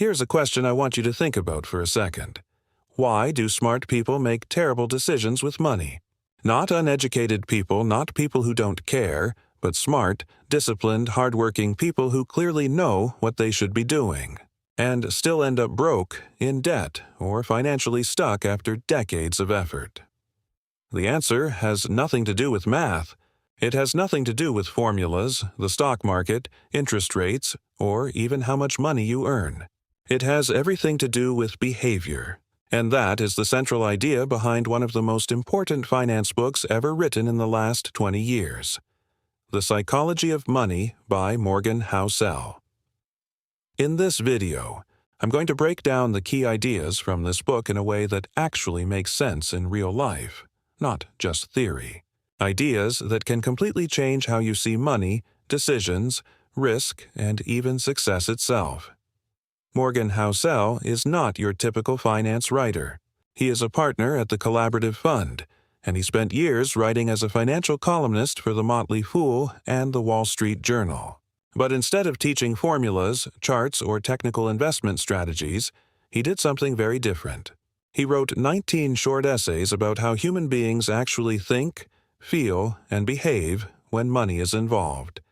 Here's a question I want you to think about for a second. Why do smart people make terrible decisions with money? Not uneducated people, not people who don't care, but smart, disciplined, hardworking people who clearly know what they should be doing, and still end up broke, in debt, or financially stuck after decades of effort. The answer has nothing to do with math. It has nothing to do with formulas, the stock market, interest rates, or even how much money you earn. It has everything to do with behavior. And that is the central idea behind one of the most important finance books ever written in the last 20 years. The Psychology of Money by Morgan Housel. In this video, I'm going to break down the key ideas from this book in a way that actually makes sense in real life, not just theory. Ideas that can completely change how you see money, decisions, risk, and even success itself. Morgan Housel is not your typical finance writer. He is a partner at the Collaborative Fund, and he spent years writing as a financial columnist for The Motley Fool and The Wall Street Journal. But instead of teaching formulas, charts, or technical investment strategies, he did something very different. He wrote 19 short essays about how human beings actually think, feel, and behave when money is involved.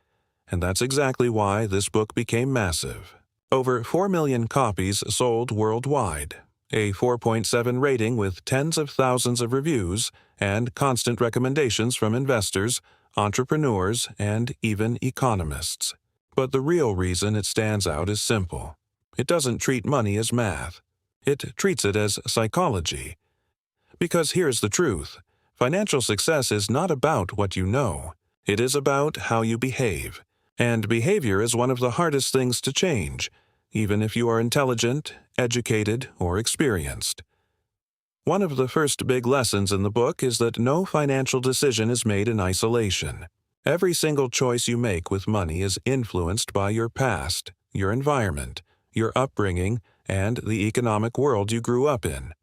And that's exactly why this book became massive. Over 4 million copies sold worldwide, a 4.7 rating with tens of thousands of reviews, and constant recommendations from investors, entrepreneurs, and even economists. But the real reason it stands out is simple. It doesn't treat money as math. It treats it as psychology. Because here's the truth. Financial success is not about what you know. It is about how you behave. And behavior is one of the hardest things to change, even if you are intelligent, educated, or experienced. One of the first big lessons in the book is that no financial decision is made in isolation. Every single choice you make with money is influenced by your past, your environment, your upbringing, and the economic world you grew up in.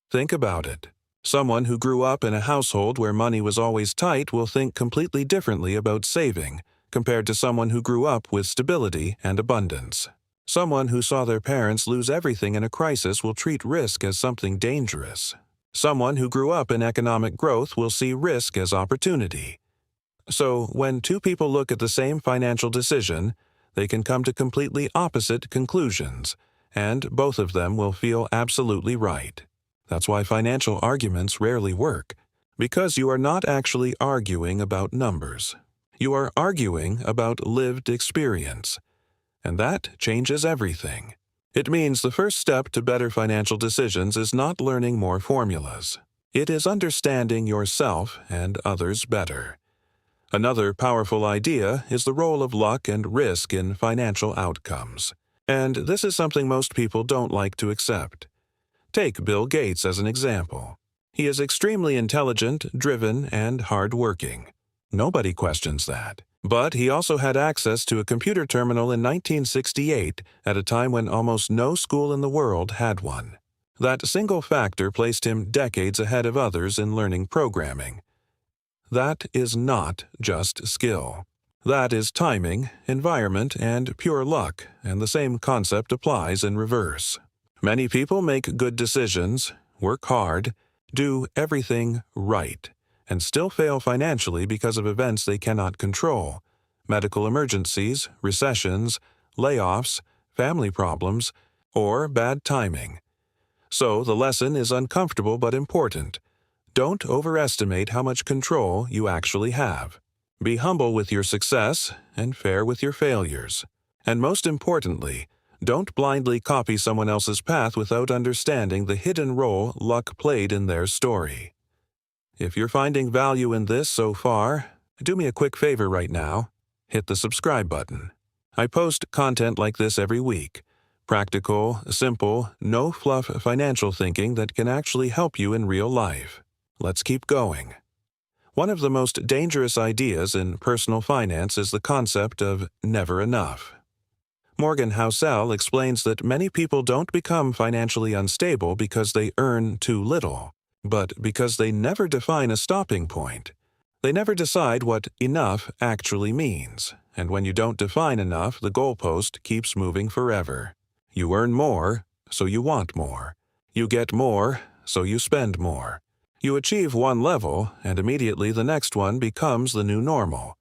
Think about it. Someone who grew up in a household where money was always tight will think completely differently about saving, compared to someone who grew up with stability and abundance. Someone who saw their parents lose everything in a crisis will treat risk as something dangerous. Someone who grew up in economic growth will see risk as opportunity. So, when two people look at the same financial decision, they can come to completely opposite conclusions, and both of them will feel absolutely right. That's why financial arguments rarely work, because you are not actually arguing about numbers. You are arguing about lived experience. And that changes everything. It means the first step to better financial decisions is not learning more formulas. It is understanding yourself and others better. Another powerful idea is the role of luck and risk in financial outcomes. And this is something most people don't like to accept. Take Bill Gates as an example. He is extremely intelligent, driven, and hard-working. Nobody questions that. But he also had access to a computer terminal in 1968 at a time when almost no school in the world had one. That single factor placed him decades ahead of others in learning programming. That is not just skill. That is timing, environment, and pure luck, and the same concept applies in reverse. Many people make good decisions, work hard, do everything right, and still fail financially because of events they cannot control: medical emergencies, recessions, layoffs, family problems, or bad timing. So the lesson is uncomfortable but important. Don't overestimate how much control you actually have. Be humble with your success and fair with your failures. And most importantly, don't blindly copy someone else's path without understanding the hidden role luck played in their story. If you're finding value in this so far, do me a quick favor right now. Hit the subscribe button. I post content like this every week. Practical, simple, no-fluff financial thinking that can actually help you in real life. Let's keep going. One of the most dangerous ideas in personal finance is the concept of never enough. Morgan Housel explains that many people don't become financially unstable because they earn too little, but because they never define a stopping point. They never decide what enough actually means, and when you don't define enough, the goalpost keeps moving forever. You earn more, so you want more. You get more, so you spend more. You achieve one level, and immediately the next one becomes the new normal.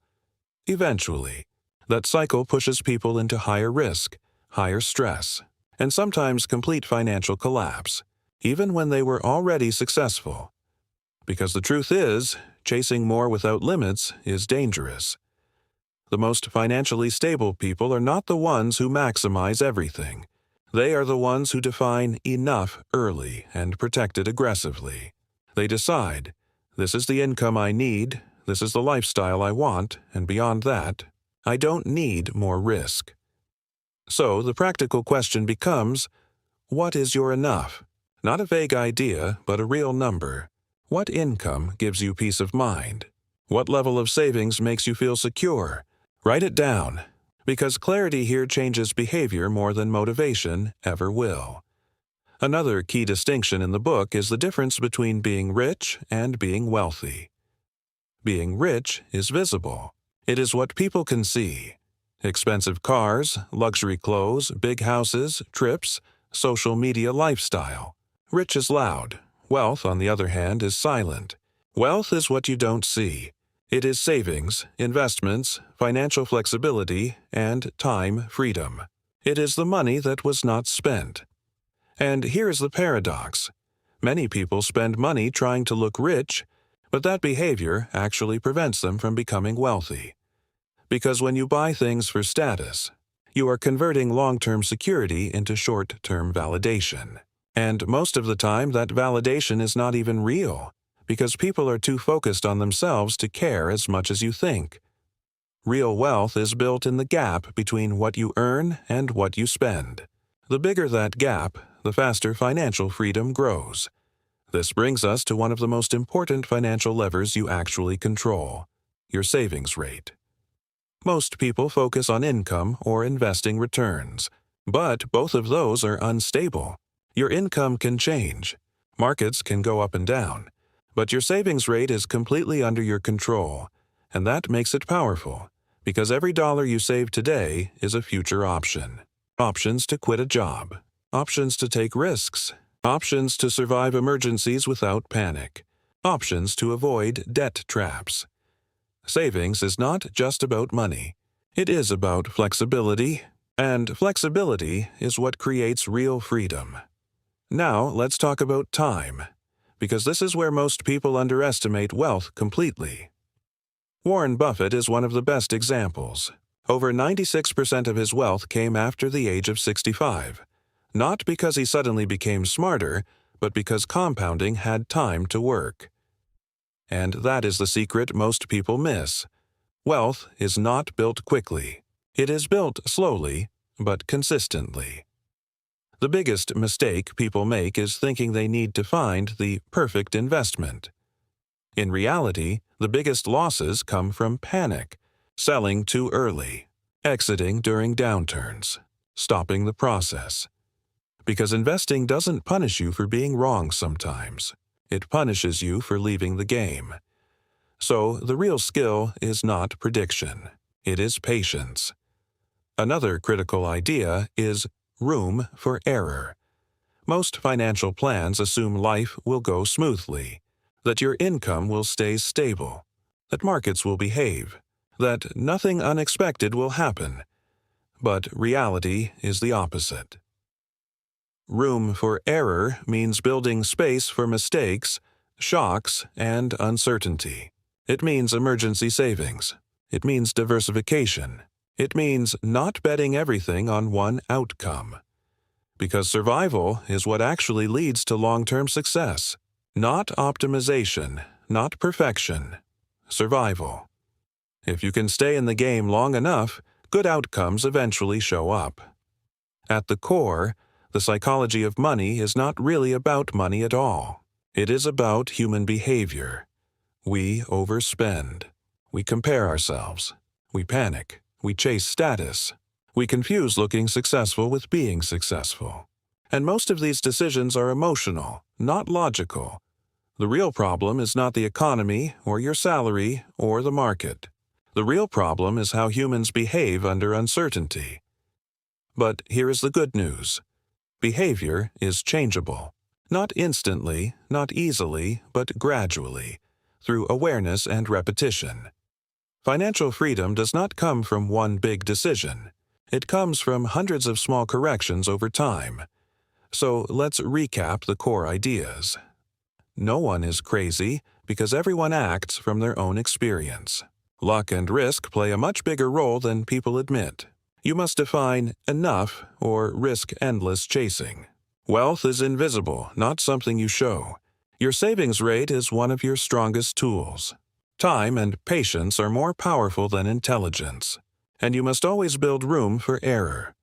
Eventually, that cycle pushes people into higher risk, higher stress, and sometimes complete financial collapse, even when they were already successful. Because the truth is, chasing more without limits is dangerous. The most financially stable people are not the ones who maximize everything. They are the ones who define enough early and protect it aggressively. They decide, this is the income I need, this is the lifestyle I want, and beyond that, I don't need more risk. So the practical question becomes, what is your enough? Not a vague idea, but a real number. What income gives you peace of mind? What level of savings makes you feel secure? Write it down, because clarity here changes behavior more than motivation ever will. Another key distinction in the book is the difference between being rich and being wealthy. Being rich is visible. It is what people can see. Expensive cars, luxury clothes, big houses, trips, social media lifestyle. Rich is loud. Wealth, on the other hand, is silent. Wealth is what you don't see. It is savings, investments, financial flexibility, and time freedom. It is the money that was not spent. And here is the paradox. Many people spend money trying to look rich, but that behavior actually prevents them from becoming wealthy. Because when you buy things for status, you are converting long-term security into short-term validation. And most of the time, that validation is not even real, because people are too focused on themselves to care as much as you think. Real wealth is built in the gap between what you earn and what you spend. The bigger that gap, the faster financial freedom grows. This brings us to one of the most important financial levers you actually control, your savings rate. Most people focus on income or investing returns, but both of those are unstable. Your income can change. Markets can go up and down. But your savings rate is completely under your control, and that makes it powerful, because every dollar you save today is a future option. Options to quit a job. Options to take risks. Options to survive emergencies without panic. Options to avoid debt traps. Savings is not just about money. It is about flexibility, and flexibility is what creates real freedom. Now, let's talk about time, because this is where most people underestimate wealth completely. Warren Buffett is one of the best examples. Over 96% of his wealth came after the age of 65, not because he suddenly became smarter, but because compounding had time to work. And that is the secret most people miss. Wealth is not built quickly. It is built slowly, but consistently. The biggest mistake people make is thinking they need to find the perfect investment. In reality, the biggest losses come from panic, selling too early, exiting during downturns, stopping the process. Because investing doesn't punish you for being wrong sometimes. It punishes you for leaving the game. So the real skill is not prediction. It is patience. Another critical idea is room for error. Most financial plans assume life will go smoothly, that your income will stay stable, that markets will behave, that nothing unexpected will happen. But reality is the opposite. Room for error means building space for mistakes, shocks, and uncertainty. It means emergency savings. It means diversification. It means not betting everything on one outcome. Because survival is what actually leads to long-term success. Not optimization, not perfection. Survival. If you can stay in the game long enough, good outcomes eventually show up. At the core, the psychology of money is not really about money at all. It is about human behavior. We overspend. We compare ourselves. We panic. We chase status. We confuse looking successful with being successful. And most of these decisions are emotional, not logical. The real problem is not the economy or your salary or the market. The real problem is how humans behave under uncertainty. But here is the good news. Behavior is changeable. Not instantly, not easily, but gradually, through awareness and repetition. Financial freedom does not come from one big decision. It comes from hundreds of small corrections over time. So let's recap the core ideas. No one is crazy because everyone acts from their own experience. Luck and risk play a much bigger role than people admit. You must define enough or risk endless chasing. Wealth is invisible, not something you show. Your savings rate is one of your strongest tools. Time and patience are more powerful than intelligence, and you must always build room for error.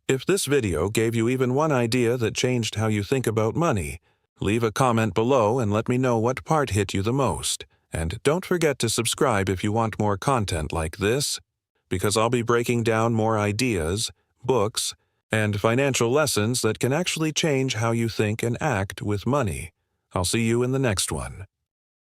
If this video gave you even one idea that changed how you think about money, leave a comment below and let me know what part hit you the most. And don't forget to subscribe if you want more content like this, because I'll be breaking down more ideas, books, and financial lessons that can actually change how you think and act with money. I'll see you in the next one.